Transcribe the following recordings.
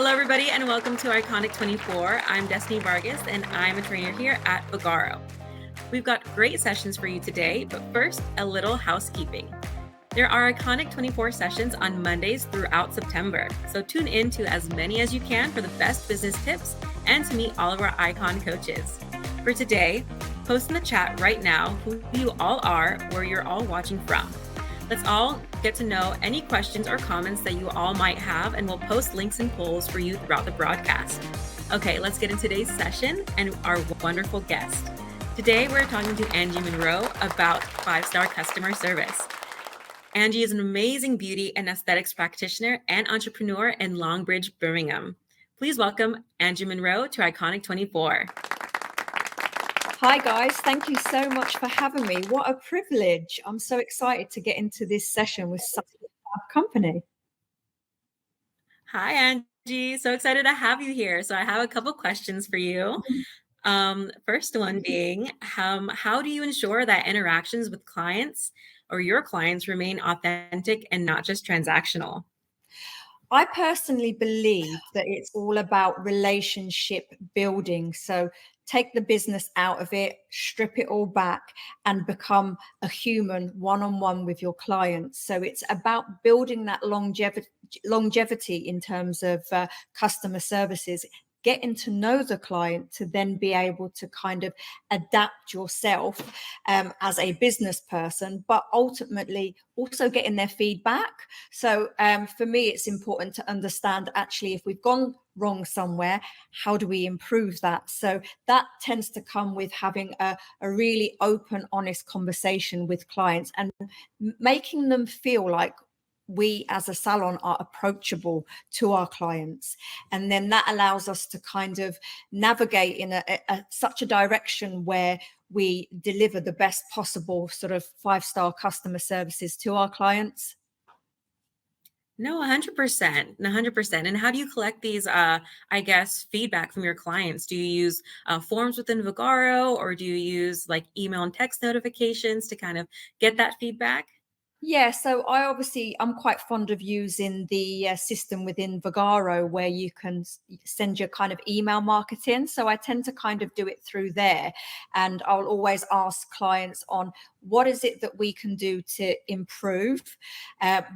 Hello, everybody, and welcome to Iconic 24. I'm Destiny Vargas, and I'm a trainer here at Vagaro. We've got great sessions for you today, but first, a little housekeeping. There are Iconic 24 sessions on Mondays throughout September, so tune in to as many as you can for the best business tips and to meet all of our Icon coaches. For today, post in the chat right now who you all are, where you're all watching from. Let's all get to know any questions or comments that you all might have, and we'll post links and polls for you throughout the broadcast. Okay, let's get into today's session and our wonderful guest. Today, we're talking to Angie Monroe about 5-star customer service. Angie is an amazing beauty and aesthetics practitioner and entrepreneur in Longbridge, Birmingham. Please welcome Angie Monroe to Iconic 24. Hi guys, thank you so much for having me. What a privilege. I'm so excited to get into this session with such a fab company. Hi Angie, so excited to have you here. So I have a couple questions for you. First one being, how do you ensure that interactions with clients or your clients remain authentic and not just transactional? I personally believe that it's all about relationship building. So take the business out of it, strip it all back, and become a human one-on-one with your clients. So it's about building that longevity in terms of customer services, getting to know the client to then be able to kind of adapt yourself as a business person, but ultimately also getting their feedback. So for me, it's important to understand actually if we've gone wrong somewhere, how do we improve that? So that tends to come with having a really open, honest conversation with clients and making them feel like we as a salon are approachable to our clients. And then that allows us to kind of navigate in such a direction where we deliver the best possible sort of 5-star customer services to our clients. No, 100%, 100%. And how do you collect these, feedback from your clients? Do you use forms within Vagaro, or do you use like email and text notifications to kind of get that feedback? Yeah, so I'm quite fond of using the system within Vagaro where you can send your kind of email marketing. So I tend to kind of do it through there. And I'll always ask clients on what is it that we can do to improve?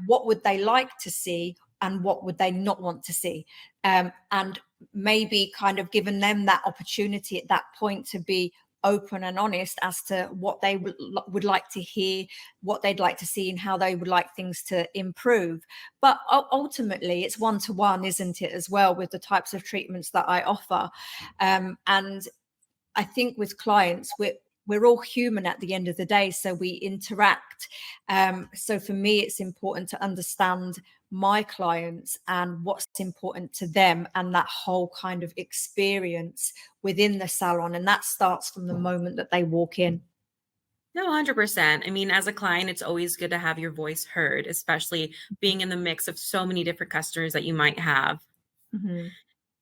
What would they like to see? And what would they not want to see? And maybe kind of giving them that opportunity at that point to be open and honest as to what they would like to hear, what they'd like to see, and how they would like things to improve. But ultimately, it's one-to-one, isn't it, as well, with the types of treatments that I offer. And I think with clients, we're all human at the end of the day, so we interact. So for me, it's important to understand my clients and what's important to them and that whole kind of experience within the salon. And that starts from the moment that they walk in. No, 100%. I mean, as a client, it's always good to have your voice heard, especially being in the mix of so many different customers that you might have. Mm-hmm.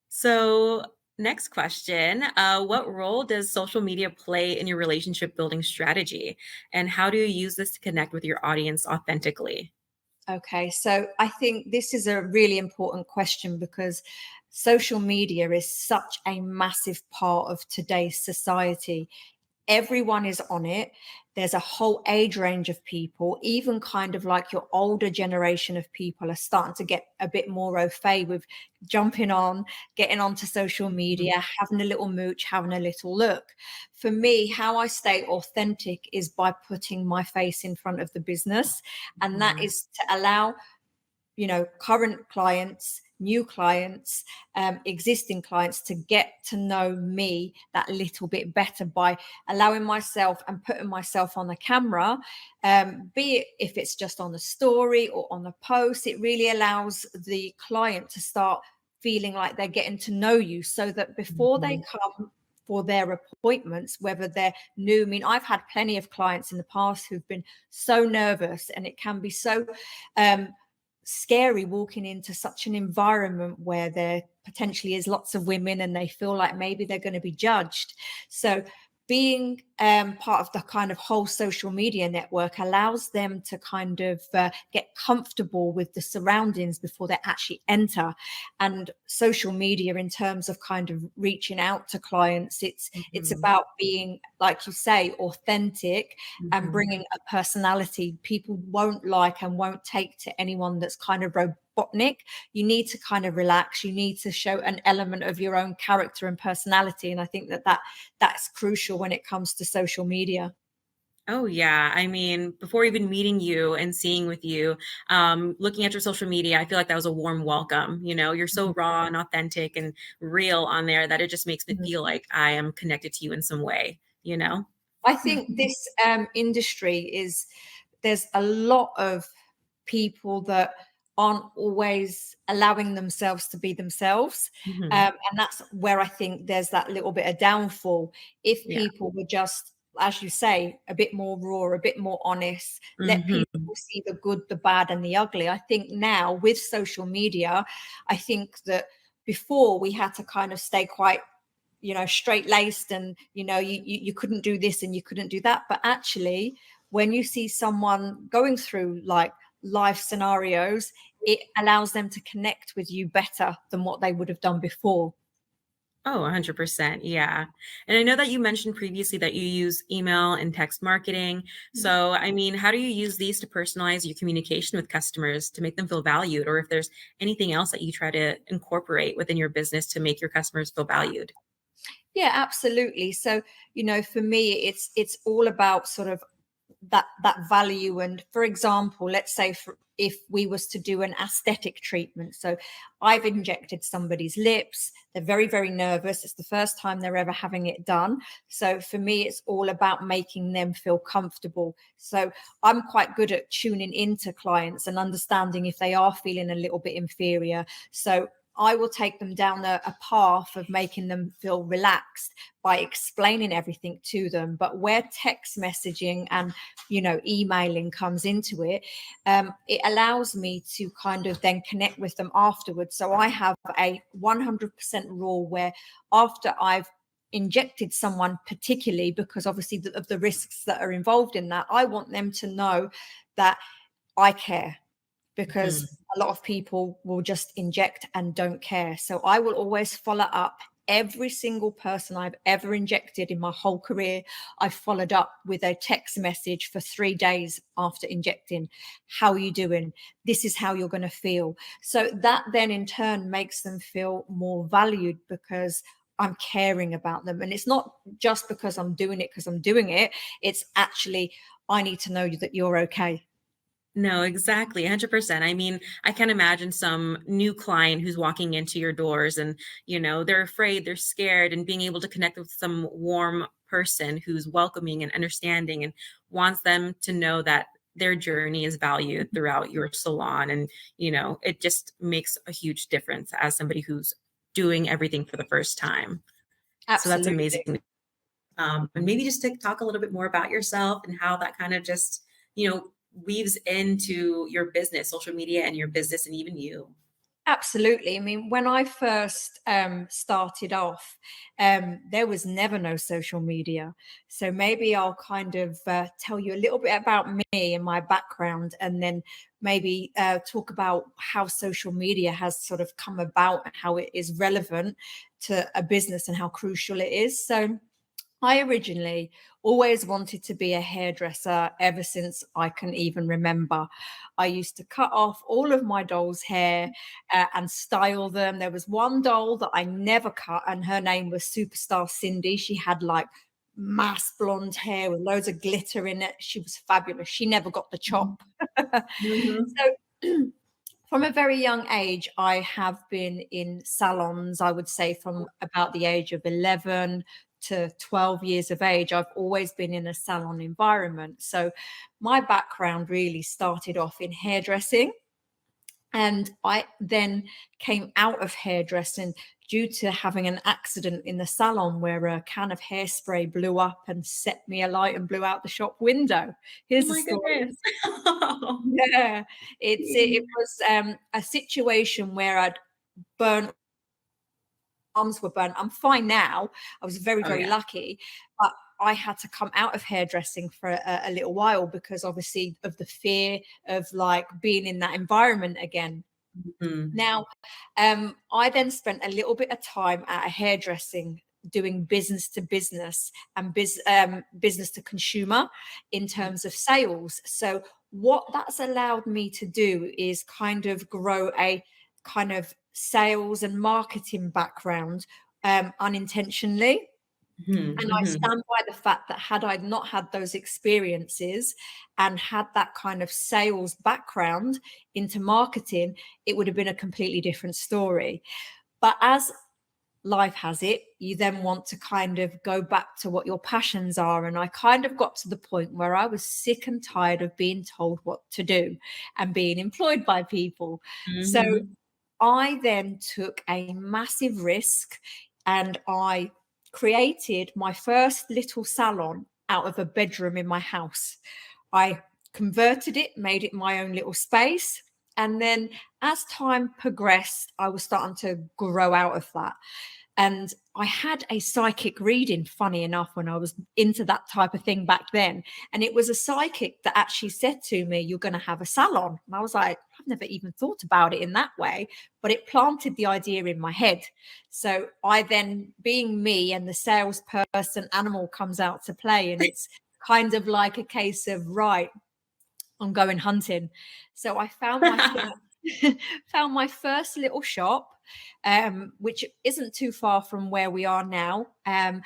So next question, what role does social media play in your relationship building strategy? And how do you use this to connect with your audience authentically? Okay, so I think this is a really important question because social media is such a massive part of today's society. Everyone is on it. There's a whole age range of people, even kind of like your older generation of people are starting to get a bit more au fait with jumping on, getting onto social media, having a little mooch, having a little look. For me, how I stay authentic is by putting my face in front of the business. And that is to allow, current clients, new clients, existing clients to get to know me that little bit better by allowing myself and putting myself on the camera, be it if it's just on the story or on the post. It really allows the client to start feeling like they're getting to know you so that before they come for their appointments, whether they're new. I mean, I've had plenty of clients in the past who've been so nervous, and it can be so scary walking into such an environment where there potentially is lots of women and they feel like maybe they're going to be judged. So being part of the kind of whole social media network allows them to kind of get comfortable with the surroundings before they actually enter. And social media, in terms of kind of reaching out to clients, it's Mhm. about being, like you say, authentic and Mhm. bringing a personality. People won't like and won't take to anyone that's kind of robotic. You need to kind of relax. You need to show an element of your own character and personality. And I think that's crucial when it comes to social media. Oh yeah. I mean, before even meeting you and seeing with you, looking at your social media, I feel like that was a warm welcome. You know, you're so raw and authentic and real on there that it just makes me Mhm. feel like I am connected to you in some way, you know? I think this industry is, there's a lot of people that aren't always allowing themselves to be themselves. Hmm. And that's where I think there's that little bit of downfall. If Yeah. people were just, as you say, a bit more raw, a bit more honest, let people Hmm. see the good, the bad, and the ugly. I think now with social media, I think that before we had to kind of stay quite, straight laced, and you couldn't do this and you couldn't do that. But actually, when you see someone going through like life scenarios, it allows them to connect with you better than what they would have done before. Oh, 100%. Yeah. And I know that you mentioned previously that you use email and text marketing. So, I mean, how do you use these to personalize your communication with customers to make them feel valued? Or if there's anything else that you try to incorporate within your business to make your customers feel valued? Yeah, absolutely. So, for me, it's all about sort of that value. And for example, let's say if we was to do an aesthetic treatment, so I've injected somebody's lips, they're very, very nervous, it's the first time they're ever having it done. So for me, it's all about making them feel comfortable. So I'm quite good at tuning into clients and understanding if they are feeling a little bit inferior. So I will take them down a path of making them feel relaxed by explaining everything to them. But where text messaging and emailing comes into it, it allows me to kind of then connect with them afterwards. So I have a 100% rule where after I've injected someone, particularly because obviously of the risks that are involved in that, I want them to know that I care, because Mhm. a lot of people will just inject and don't care. So I will always follow up every single person I've ever injected in my whole career. I've followed up with a text message for 3 days after injecting. How are you doing? This is how you're going to feel. So that then in turn makes them feel more valued, because I'm caring about them. And it's not just because I'm doing it because I'm doing it. It's actually, I need to know that you're okay. No, exactly. 100%. I mean, I can imagine some new client who's walking into your doors and, they're afraid, they're scared, and being able to connect with some warm person who's welcoming and understanding and wants them to know that their journey is valued throughout your salon. And, it just makes a huge difference as somebody who's doing everything for the first time. So that's Absolutely. amazing. And maybe just to talk a little bit more about yourself and how that kind of just, weaves into your business, social media and your business and even you. Absolutely. I mean, when I first started off, there was never no social media. So maybe I'll kind of tell you a little bit about me and my background, and then maybe talk about how social media has sort of come about and how it is relevant to a business and how crucial it is. So I originally always wanted to be a hairdresser ever since I can even remember. I used to cut off all of my doll's hair and style them. There was one doll that I never cut, and her name was Superstar Cindy. She had like mass blonde hair with loads of glitter in it. She was fabulous. She never got the chop. Mhm. So from a very young age, I have been in salons, I would say from about the age of 11 to 12 years of age. I've always been in a salon environment. So my background really started off in hairdressing. And I then came out of hairdressing due to having an accident in the salon where a can of hairspray blew up and set me alight and blew out the shop window. Oh Here's the my story. goodness. Yeah, it was a situation where I'd arms were burnt. I'm fine now. I was very, Oh very yeah. lucky. But I had to come out of hairdressing for a little while because obviously of the fear of like being in that environment again. Now, I then spent a little bit of time at a hairdressing doing business to business and business to consumer in terms of sales. So what that's allowed me to do is kind of grow a kind of sales and marketing background unintentionally. And I stand by the fact that had I not had those experiences and had that kind of sales background into marketing, it would have been a completely different story. But as life has it, you then want to kind of go back to what your passions are. And I kind of got to the point where I was sick and tired of being told what to do and being employed by people. So I then took a massive risk and I created my first little salon out of a bedroom in my house. I converted it, made it my own little space. And then as time progressed, I was starting to grow out of that. And I had a psychic reading, funny enough, when I was into that type of thing back then. And it was a psychic that actually said to me, "You're going to have a salon." And I was like, I've never even thought about it in that way, but it planted the idea in my head. So I then, being me and the salesperson animal comes out to play. And it's kind of like a case of, right, I'm going hunting. So I found my found my first little shop, which isn't too far from where we are now. And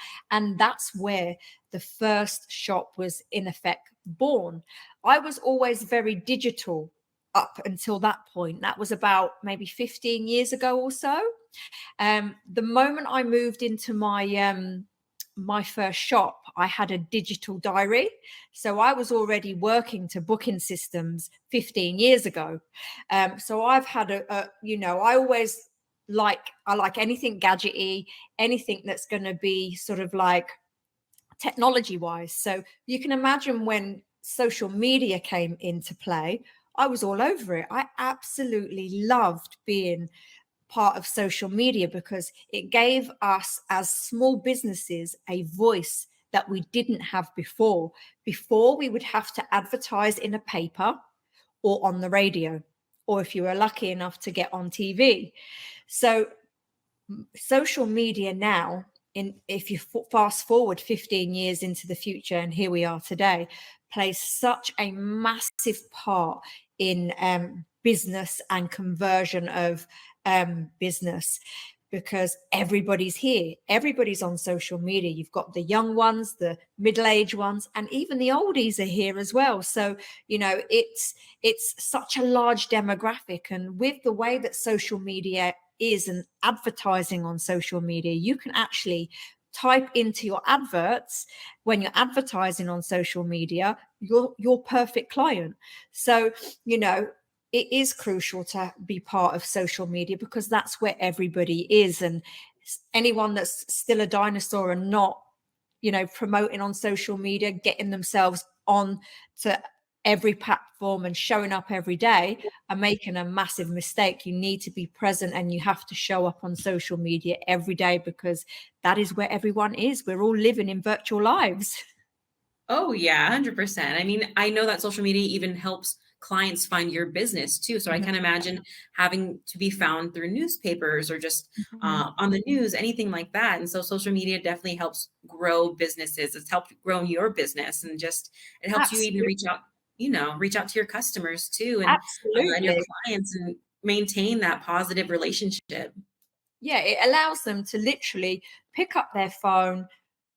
that's where the first shop was in effect born. I was always very digital up until that point. That was about maybe 15 years ago or so. The moment I moved into my first shop, I had a digital diary. So I was already working to booking systems 15 years ago. So I've had I always I like anything gadgety, anything that's going to be sort of like technology wise. So you can imagine when social media came into play, I was all over it. I absolutely loved being part of social media because it gave us as small businesses a voice that we didn't have before. Before, we would have to advertise in a paper or on the radio, or if you were lucky enough to get on TV. So social media now, if you fast forward 15 years into the future, and here we are today, plays such a massive part in business and conversion of business, because everybody's here, everybody's on social media. You've got the young ones, the middle-aged ones, and even the oldies are here as well. So it's such a large demographic, and with the way that social media is and advertising on social media, you can actually type into your adverts when you're advertising on social media your perfect client. So it is crucial to be part of social media because that's where everybody is. And anyone that's still a dinosaur and not, promoting on social media, getting themselves on to every platform and showing up every day, are making a massive mistake. You need to be present and you have to show up on social media every day because that is where everyone is. We're all living in virtual lives. Oh, yeah, 100%. I mean, I know that social media even helps clients find your business too. So I can imagine having to be found through newspapers or just on the news, anything like that. And so social media definitely helps grow businesses. It's helped grow your business, and just it helps you even reach out to your customers too, and your Absolutely. clients, and maintain that positive relationship. Yeah, it allows them to literally pick up their phone,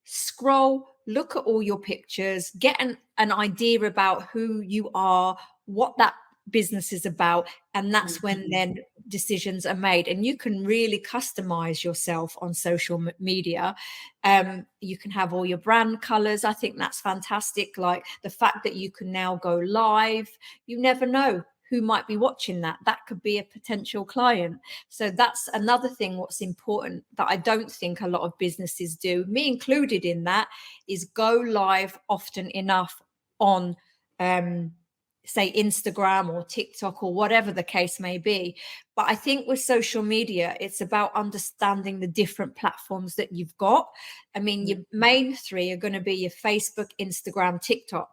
scroll, look at all your pictures, get an idea about who you are, what that business is about. And that's when then decisions are made. And you can really customize yourself on social media. You can have all your brand colors. I think that's fantastic. Like the fact that you can now go live, you never know who might be watching that. That could be a potential client. So that's another thing what's important that I don't think a lot of businesses do, me included in that, is go live often enough on say Instagram or TikTok or whatever the case may be. But I think with social media, it's about understanding the different platforms that you've got. I mean, your main three are going to be your Facebook, Instagram, TikTok,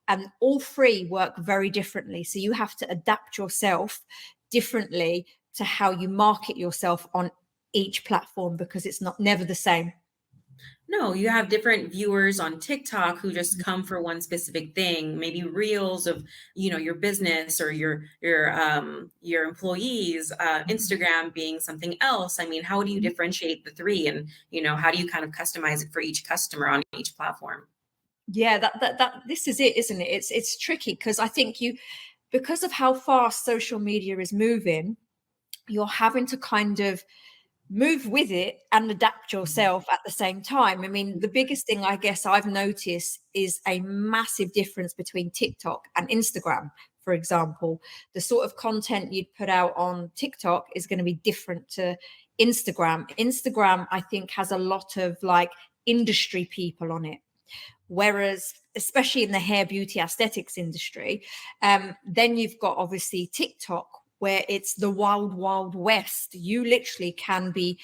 and all three work very differently. So you have to adapt yourself differently to how you market yourself on each platform, because it's never the same. No, you have different viewers on TikTok who just come for one specific thing, maybe reels of, your business or your employees, Instagram being something else. I mean, how do you differentiate the three, and, how do you kind of customize it for each customer on each platform? Yeah, that this is it, isn't it? It's tricky, because I think because of how fast social media is moving, you're having to kind of move with it and adapt yourself at the same time. I mean, the biggest thing I guess I've noticed is a massive difference between TikTok and Instagram. For example, the sort of content you'd put out on TikTok is going to be different to Instagram. Instagram, I think, has a lot of like industry people on it. Whereas, especially in the hair, beauty, aesthetics industry, then you've got obviously TikTok, where it's the wild, wild west. You literally can be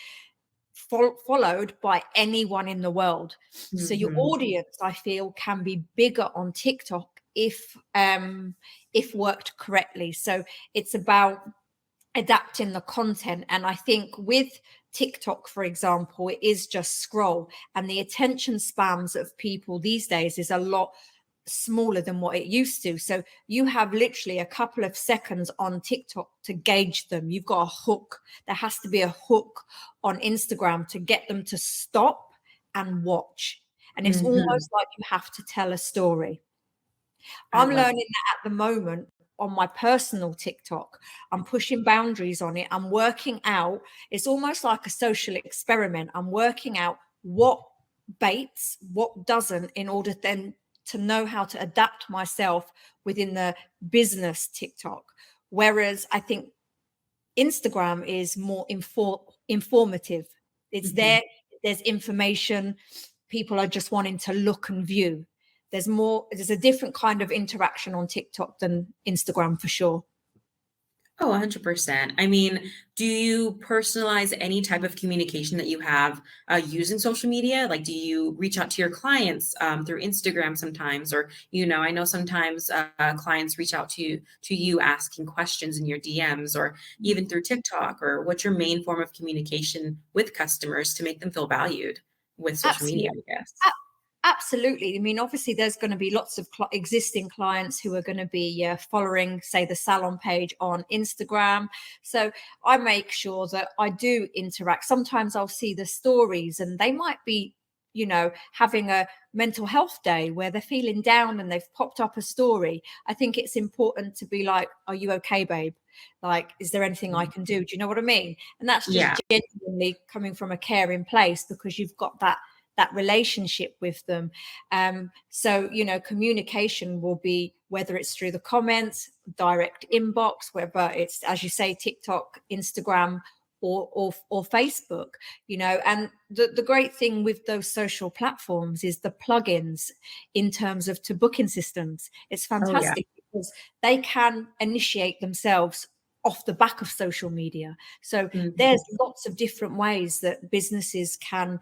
followed by anyone in the world. So your audience, I feel, can be bigger on TikTok if worked correctly. So it's about adapting the content. And I think with TikTok, for example, it is just scroll, and the attention spans of people these days is a lot smaller than what it used to. So you have literally a couple of seconds on TikTok to gauge them. You've got a hook. There has to be a hook on Instagram to get them to stop and watch. And it's almost like you have to tell a story. I'm learning that at the moment on my personal TikTok. I'm pushing boundaries on it. I'm working out. It's almost like a social experiment. I'm working out what baits, what doesn't, in order then to know how to adapt myself within the business TikTok. Whereas I think Instagram is more informative. It's there's information. People are just wanting to look and view. There's a different kind of interaction on TikTok than Instagram, for sure. Oh, 100%. I mean, do you personalize any type of communication that you have using social media? Like, do you reach out to your clients through Instagram sometimes? Or, I know sometimes clients reach out to you asking questions in your DMs, or even through TikTok. Or what's your main form of communication with customers to make them feel valued with social media, Absolutely. I guess? Absolutely. I mean, obviously, there's going to be lots of existing clients who are going to be following, say, the salon page on Instagram. So I make sure that I do interact. Sometimes I'll see the stories, and they might be, having a mental health day where they're feeling down and they've popped up a story. I think it's important to be like, "Are you okay, babe? Like, is there anything I can do?" Do you know what I mean? And that's Yeah. just genuinely coming from a caring place, because you've got that relationship with them. So, communication will be, whether it's through the comments, direct inbox, whether it's, as you say, TikTok, Instagram, or Facebook, and the great thing with those social platforms is the plugins in terms of to booking systems. It's Oh, yeah. fantastic because they can initiate themselves off the back of social media. So there's lots of different ways that businesses can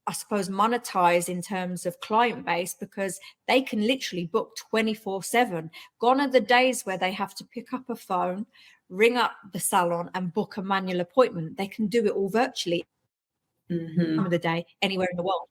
I suppose monetize in terms of client base, because they can literally book 24/7. Gone are the days where they have to pick up a phone, ring up the salon and book a manual appointment. They can do it all virtually of the day, anywhere in the world.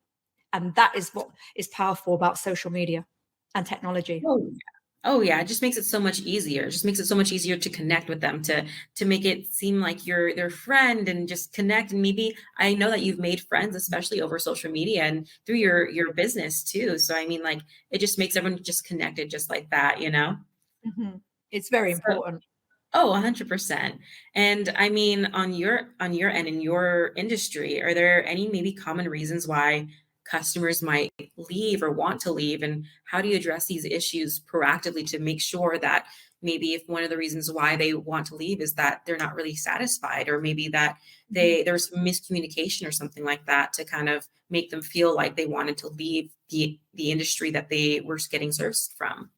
And that is what is powerful about social media and technology. Oh, yeah. Oh, yeah, it just makes it so much easier. It just makes it so much easier to connect with them, to make it seem like you're their friend, and just connect. And maybe, I know that you've made friends, especially over social media and through your business too. So I mean, like, it just makes everyone just connected just like that, you know? Mhm. It's very So, important. oh, 100%. And I mean, on your end, in your industry, are there any maybe common reasons why customers might leave or want to leave? And how do you address these issues proactively to make sure that maybe if one of the reasons why they want to leave is that they're not really satisfied, or maybe that there's miscommunication or something like that, to kind of make them feel like they wanted to leave the industry that they were getting serviced from?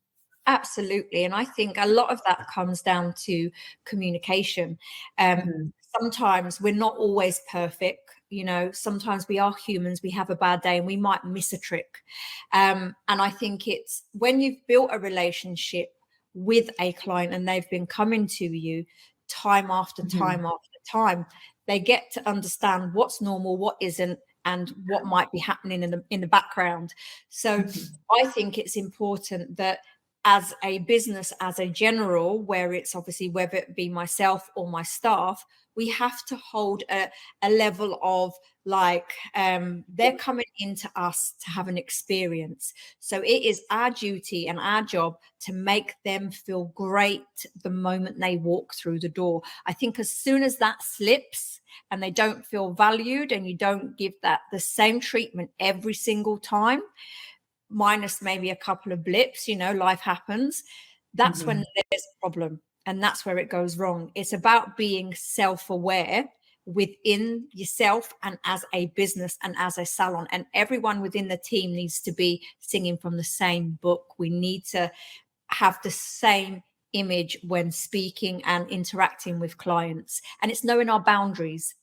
Absolutely. And I think a lot of that comes down to communication. Um, Mhm. Sometimes we're not always perfect. Sometimes we are humans, we have a bad day and we might miss a trick. And I think it's when you've built a relationship with a client and they've been coming to you time after Mhm. time after time, they get to understand what's normal, what isn't, and what might be happening in the background. So Mhm. I think it's important that as a business, as a general, where it's obviously whether it be myself or my staff, we have to hold a level of like they're coming into us to have an experience. So it is our duty and our job to make them feel great the moment they walk through the door. I think as soon as that slips and they don't feel valued and you don't give that the same treatment every single time, minus maybe a couple of blips, life happens, that's when Mhm. there's a problem. And that's where it goes wrong. It's about being self-aware within yourself and as a business and as a salon. And everyone within the team needs to be singing from the same book. We need to have the same image when speaking and interacting with clients. And it's knowing our boundaries.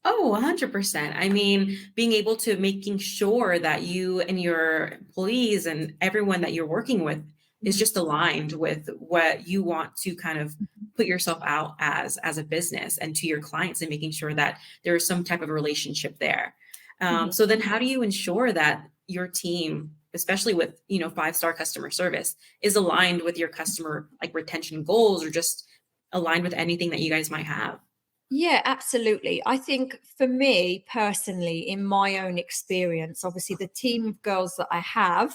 Oh, 100%. I mean, being able to making sure that you and your employees and everyone that you're working with is just aligned with what you want to kind of put yourself out as a business and to your clients, and making sure that there is some type of relationship there. Mhm. So then how do you ensure that your team, especially with, 5-star customer service, is aligned with your customer like retention goals, or just aligned with anything that you guys might have? Yeah, absolutely. I think for me personally, in my own experience, obviously the team of girls that I have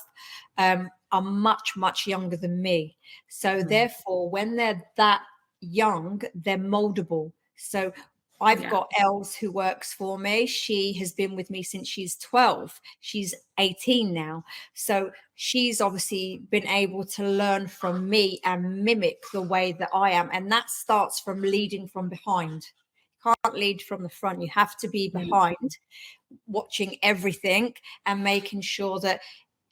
are much, much younger than me. So Mhm. therefore, when they're that young, they're moldable. So I've Yeah. got Els who works for me. She has been with me since she's 12. She's 18 now. So she's obviously been able to learn from me and mimic the way that I am. And that starts from leading from behind. Can't lead from the front. You have to be Mhm. behind, watching everything and making sure that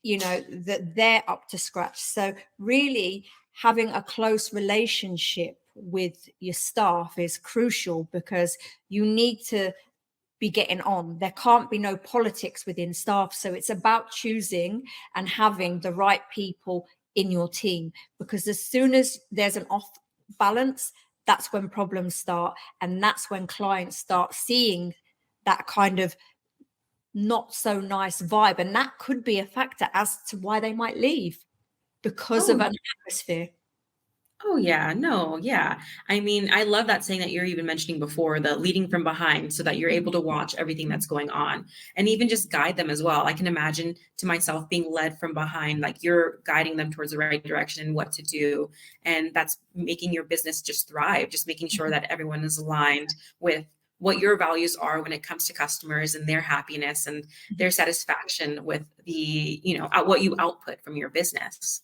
that they're up to scratch. So really having a close relationship with your staff is crucial, because you need to be getting on. There can't be no politics within staff. So it's about choosing and having the right people in your team, because as soon as there's an off balance, that's when problems start. And that's when clients start seeing that kind of not so nice vibe. And that could be a factor as to why they might leave, because Oh, of an atmosphere. oh yeah, no, yeah. I mean, I love that saying that you're even mentioning before, the leading from behind, so that you're able to watch everything that's going on and even just guide them as well. I can imagine to myself being led from behind, like you're guiding them towards the right direction and what to do. And that's making your business just thrive, just making sure that everyone is aligned with what your values are when it comes to customers and their happiness and their satisfaction with the, what you output from your business.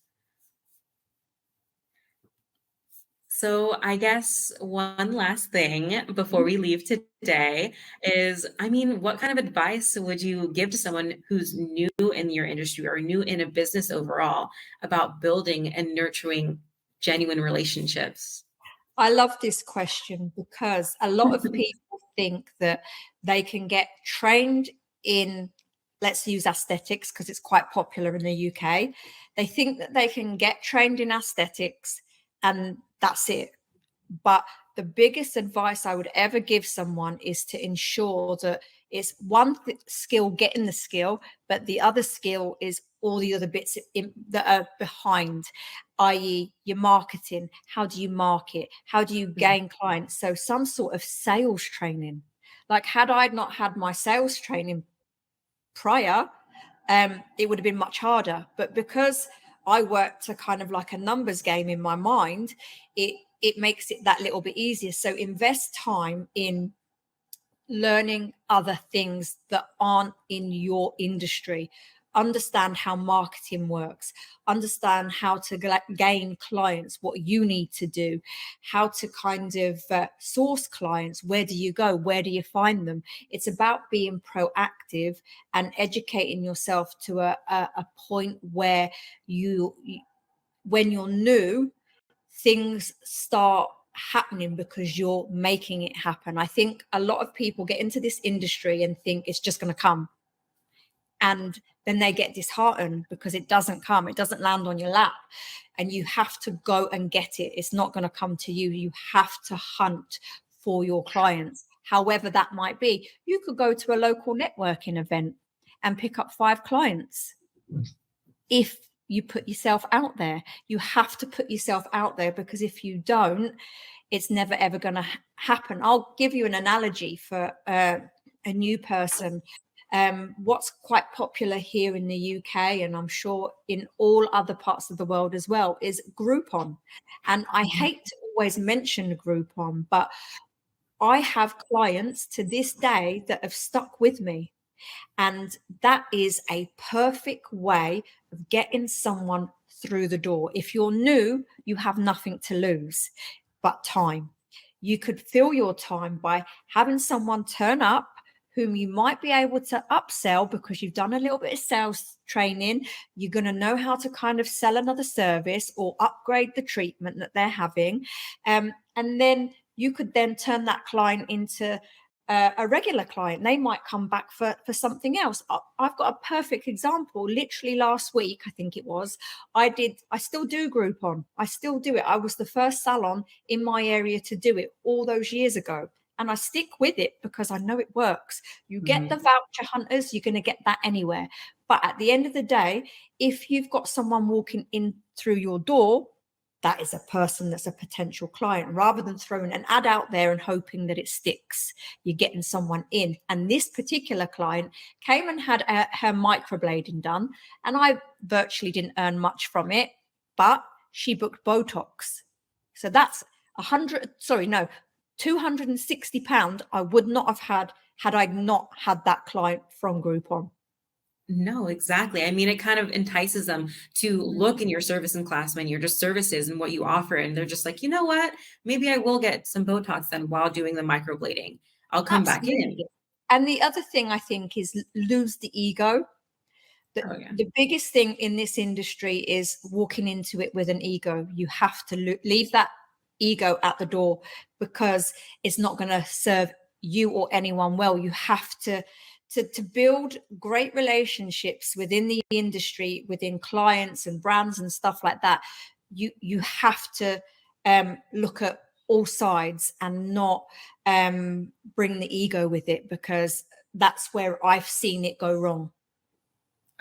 So I guess one last thing before we leave today is, I mean, what kind of advice would you give to someone who's new in your industry or new in a business overall about building and nurturing genuine relationships? I love this question because a lot of people think that they can get trained in, let's use aesthetics because it's quite popular in the UK. They think that they can get trained in aesthetics and that's it. But the biggest advice I would ever give someone is to ensure that it's one skill, getting the skill, but the other skill is all the other bits that are behind, i.e., your marketing. How do you market? How do you Mhm. gain clients? So, some sort of sales training. Like, had I not had my sales training prior, it would have been much harder. But because I worked to kind of like a numbers game in my mind, it makes it that little bit easier. So invest time in learning other things that aren't in your industry. Understand how marketing works, understand how to gain clients, what you need to do, how to kind of source clients. Where do you go? Where do you find them? It's about being proactive and educating yourself to a point where you when you're new, things start happening because you're making it happen. I think a lot of people get into this industry and think it's just going to come. And then they get disheartened because it doesn't come, it doesn't land on your lap. And you have to go and get it. It's not going to come to you. You have to hunt for your clients, however that might be. You could go to a local networking event and pick up 5 clients. If you put yourself out there, you have to put yourself out there, because if you don't, it's never ever going to happen. I'll give you an analogy for a new person. What's quite popular here in the UK, and I'm sure in all other parts of the world as well, is Groupon. And I hate to always mention Groupon, but I have clients to this day that have stuck with me. And that is a perfect way of getting someone through the door. If you're new, you have nothing to lose but time. You could fill your time by having someone turn up whom you might be able to upsell because you've done a little bit of sales training. You're going to know how to kind of sell another service or upgrade the treatment that they're having. And then you could then turn that client into a regular client. They might come back for something else. I've got a perfect example. Literally last week, I think it was, I still do Groupon. I still do it. I was the first salon in my area to do it all those years ago. And I stick with it because I know it works. You get the voucher hunters, you're going to get that anywhere. But at the end of the day, if you've got someone walking in through your door, that is a person that's a potential client. Rather than throwing an ad out there and hoping that it sticks, you're getting someone in. And this particular client came and had her microblading done, and I virtually didn't earn much from it, but she booked Botox. So that's £260 I would not have had I not had that client from Groupon. No, exactly. I mean, it kind of entices them to look in your service and class menu, your services and what you offer. And they're just like, you know what? Maybe I will get some Botox then while doing the microblading. I'll come back in. Absolutely. And the other thing I think is lose the ego. The biggest thing in this industry is walking into it with an ego. You have to leave that ego at the door, because it's not going to serve you or anyone well. You have to build great relationships within the industry, within clients and brands and stuff like that. You have to look at all sides and not bring the ego with it, because that's where I've seen it go wrong.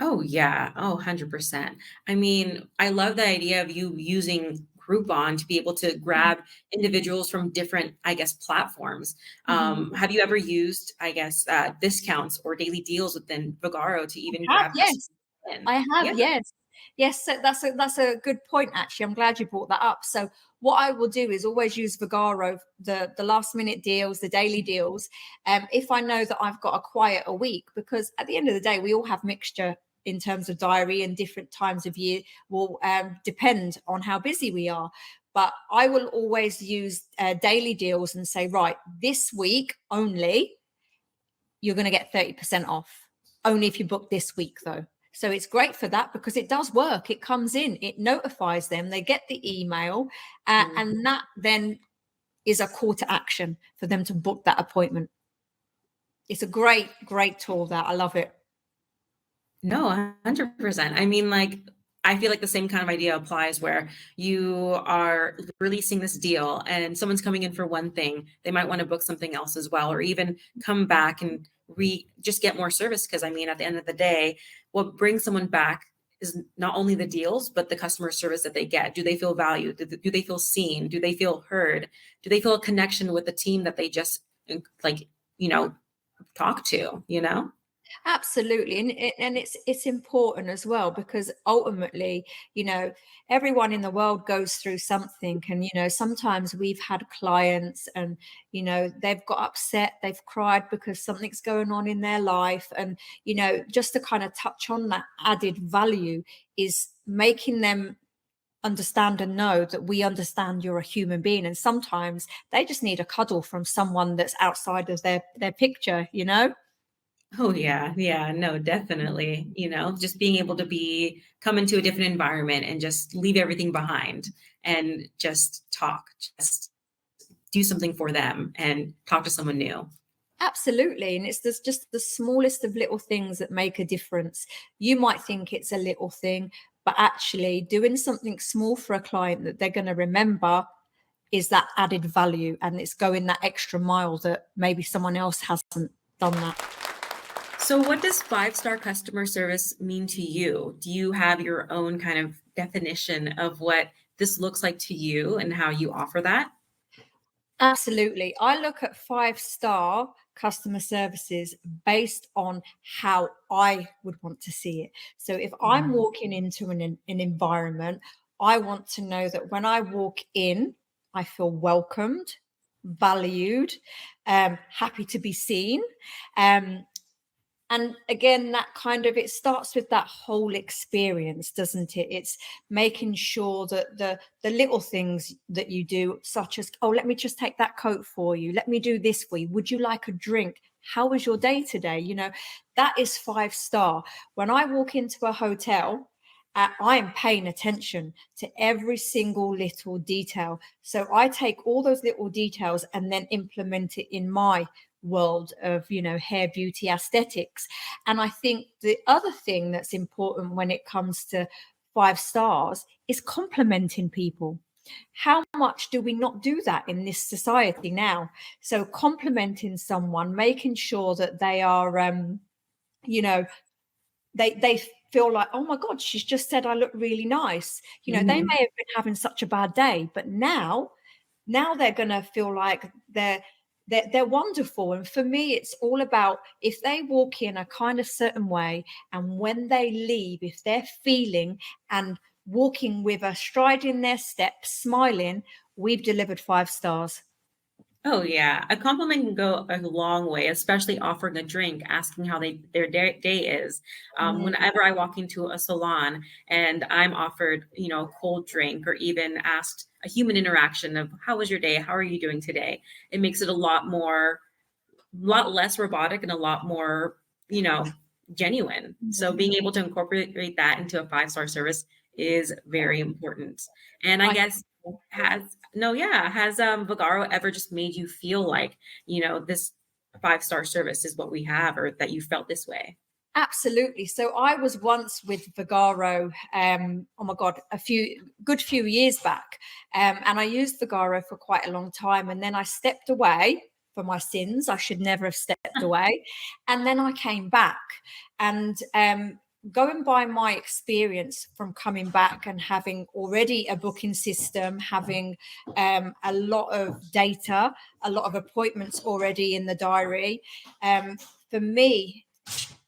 Oh, yeah. Oh, 100%. I mean, I love the idea of you using Groupon to be able to grab individuals from different, I guess, platforms. Have you ever used, I guess, discounts or daily deals within Vagaro to even grab Yes, I have. Yeah. Yes. So that's a good point, actually. I'm glad you brought that up. So what I will do is always use Vagaro, the last minute deals, the daily deals, if I know that I've got a quieter week, because at the end of the day, we all have mixture in terms of diary, and different times of year will depend on how busy we are. But I will always use daily deals and say, right, this week only, you're going to get 30% off. Only if you book this week, though. So it's great for that, because it does work. It comes in, it notifies them, they get the email, and that then is a call to action for them to book that appointment. It's a great, great tool. That I love it. No, 100%. I mean, like, I feel like the same kind of idea applies where you are releasing this deal and someone's coming in for one thing. They might want to book something else as well, or even come back and just get more service. Because I mean, at the end of the day, what brings someone back is not only the deals, but the customer service that they get. Do they feel valued? Do they feel seen? Do they feel heard? Do they feel a connection with the team that they just talk to? Absolutely. And it's important as well, because ultimately, everyone in the world goes through something. And sometimes we've had clients and they've got upset, they've cried because something's going on in their life. And just to kind of touch on that added value is making them understand and know that we understand you're a human being, and sometimes they just need a cuddle from someone that's outside of their picture. Oh yeah, yeah, no, definitely. Just being able to come into a different environment and just leave everything behind and just talk, just do something for them and talk to someone new. Absolutely. And it's just the smallest of little things that make a difference. You might think it's a little thing, but actually doing something small for a client that they're going to remember is that added value, and it's going that extra mile that maybe someone else hasn't done that. So, what does five-star customer service mean to you? Do you have your own kind of definition of what this looks like to you and how you offer that? Absolutely. I look at five-star customer services based on how I would want to see it. So if I'm Mhm. walking into an environment, I want to know that when I walk in, I feel welcomed, valued, happy to be seen. Um, and again, that kind of, it starts with that whole experience, doesn't it? It's making sure that the little things that you do, such as, oh, let me just take that coat for you, let me do this for you, would you like a drink, how was your day today, that is five-star. When I walk into a hotel, I am paying attention to every single little detail. So I take all those little details and then implement it in my world of hair, beauty, aesthetics. And I think the other thing that's important when it comes to five stars is complimenting people. How much do we not do that in this society now? So complimenting someone, making sure that they are you know they feel like, oh my god, she's just said I look really nice. They Mhm. may have been having such a bad day, but now they're going to feel like they're wonderful. And for me, it's all about, if they walk in a kind of certain way, and when they leave, if they're feeling and walking with a stride in their steps, smiling, we've delivered five stars. Oh yeah, a compliment can go a long way, especially offering a drink, asking how their day is. Mm. Whenever I walk into a salon and I'm offered, a cold drink or even asked a human interaction of how was your day, how are you doing today, it makes it lot less robotic and a lot more, you know, genuine. So Mhm. being able to incorporate that into a five-star service is very important. And I I guess think has Vagaro ever just made you feel like, this five-star service is what we have, or that you felt this way? absolutely. So I was once with Vagaro, oh my God, a few years back. And I used Vagaro for quite a long time. And then I stepped away for my sins. I should never have stepped away. And then I came back. And going by my experience from coming back and having already a booking system, having a lot of data, a lot of appointments already in the diary, for me,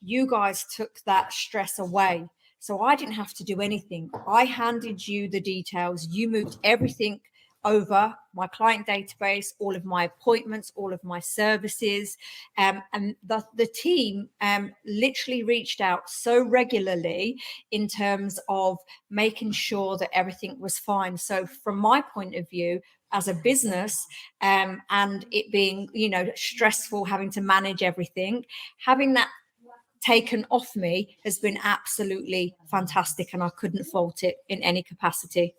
you guys took that stress away. So I didn't have to do anything. I handed you the details. You moved everything over my client database, all of my appointments, all of my services. And the team literally reached out so regularly in terms of making sure that everything was fine. So from my point of view, as a business, and it being, stressful, having to manage everything, having that taken off me has been absolutely fantastic, and I couldn't fault it in any capacity.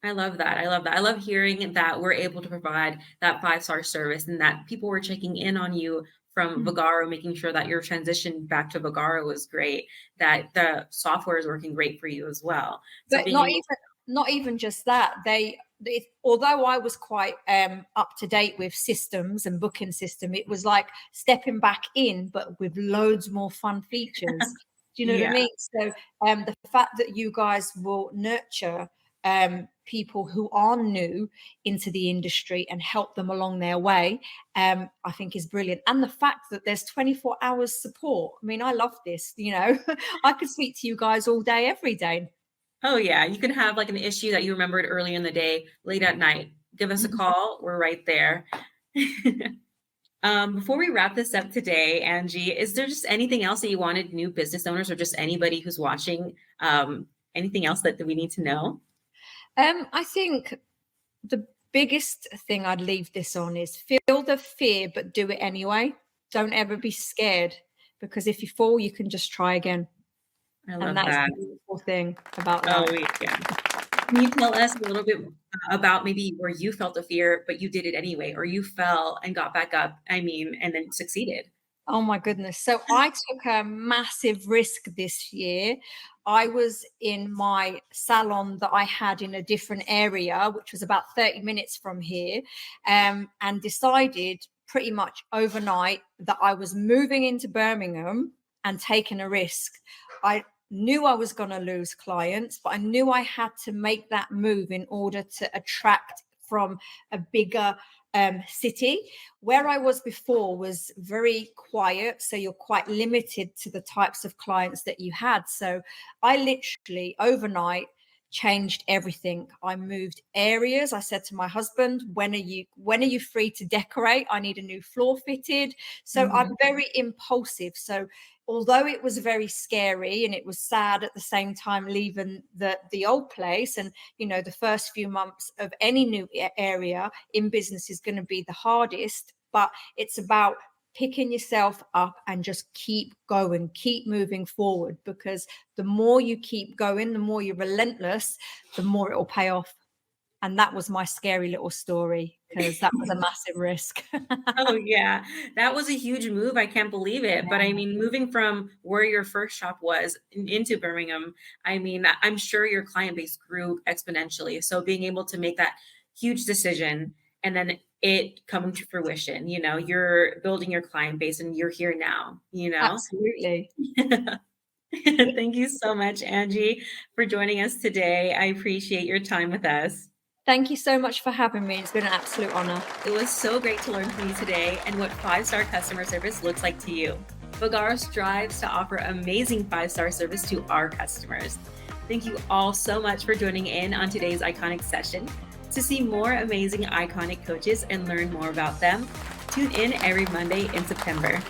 I love that. I love that. I love hearing that we're able to provide that five-star service and that people were checking in on you from Mm. Vagaro, making sure that your transition back to Vagaro was great, that the software is working great for you as well. So But being able not even just that. Although I was quite up to date with systems and booking system, it was like stepping back in, but with loads more fun features. Do you know what I yeah. mean? So the fact that you guys will nurture people who are new into the industry and help them along their way, I think is brilliant. And the fact that there's 24 hours support. I mean, I love this. I could speak to you guys all day, every day. Oh yeah. You can have like an issue that you remembered earlier in the day, late at night. Give us a call. We're right there. Before we wrap this up today, Angie, is there just anything else that you wanted new business owners or just anybody who's watching? Anything else that we need to know? I think the biggest thing I'd leave this on is feel the fear, but do it anyway. Don't ever be scared, because if you fall, you can just try again. I And love that is that. the beautiful thing about Oh, life. yeah. Can you tell us a little bit about maybe where you felt a fear, but you did it anyway, or you fell and got back up, and then succeeded? Oh my goodness. So I took a massive risk this year. I was in my salon that I had in a different area, which was about 30 minutes from here, and decided pretty much overnight that I was moving into Birmingham and taking a risk. I knew I was going to lose clients, but I knew I had to make that move in order to attract from a bigger city. Where I was before was very quiet, so you're quite limited to the types of clients that you had. So I literally overnight changed everything. I moved areas. I said to my husband, when are you free to decorate? I need a new floor fitted. So I'm Mhm. very impulsive. So although it was very scary and it was sad at the same time leaving the old place, and the first few months of any new area in business is going to be the hardest, but it's about picking yourself up and just keep going, keep moving forward, because the more you keep going, the more you're relentless, the more it will pay off. And that was my scary little story, because that was a massive risk. Oh, yeah. That was a huge move, I can't believe it, but, I mean, moving from where your first shop was into Birmingham, I mean, I'm sure your client base grew exponentially, so being able to make that huge decision and then it come to fruition, you're building your client base and you're here now, you know? Absolutely. Thank you so much, Angie, for joining us today. I appreciate your time with us. Thank you so much for having me. It's been an absolute honor. It was so great to learn from you today and what five-star customer service looks like to you. Vagaro strives to offer amazing five-star service to our customers. Thank you all so much for joining in on today's Iconic session. To see more amazing Iconic coaches and learn more about them, tune in every Monday in September.